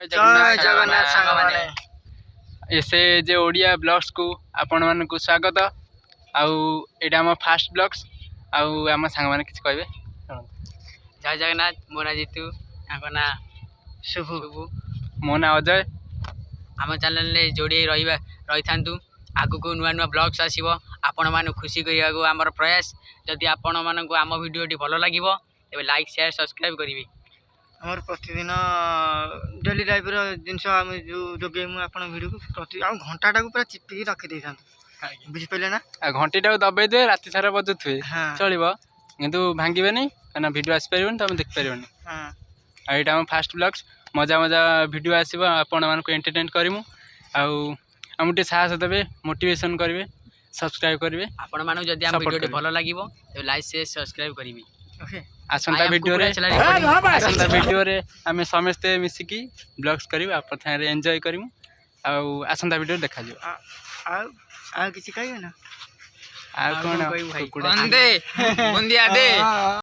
जय जगन्नाथ सांगमाने एसे जे ओडिया ब्लॉग्स को आपण मानकु स्वागत आउ एटा हम फास्ट ब्लॉग्स आउ हम सांग माने किछ कहबे। जय जगन्नाथ मोना जीतू ना शुभ मो ना अजय आम चैनल ने जोड़ी रही था आगु को नुआ नुआ ब्लॉग्स आसो आपण मान खुशी करने आमर प्रयास जदि आपण मानक आम भिडियोटी भल लगे तेज लाइक शेयर सब्सक्राइब करेंगे। आमर प्रतिदिन डेली लाइफ जिनस आम जो जोगेमु आपण वीडियो को प्रति आम घंटाटा को पूरा चिपिकी रखी दे था बुझी पाइले ना घंटीटा दबाई दे राति सारा बजुथे चलो किंतु भांगे नहीं कहना वीडियो आसी पार तुम देख पारे। यहाँ आम फास्ट ब्लॉग्स मजा मजा वीडियो आसो आपण मान एंटरटेन करमु आमको साहस देवे मोटिवेशन करेंगे सब्सक्राइब करेंगे आपण मानक जदि आम वीडियो भल लगे तो लाइक शेयर सब्सक्राइब करेंगे। आसंता वीडियो रे आमे समस्ते मिसिकी ब्लॉग्स करिवे आप थारे एन्जॉय करिमु आसंता वीडियो देखा जो आ किछि कहबे ना आ कोन बंदे बंदिया दे।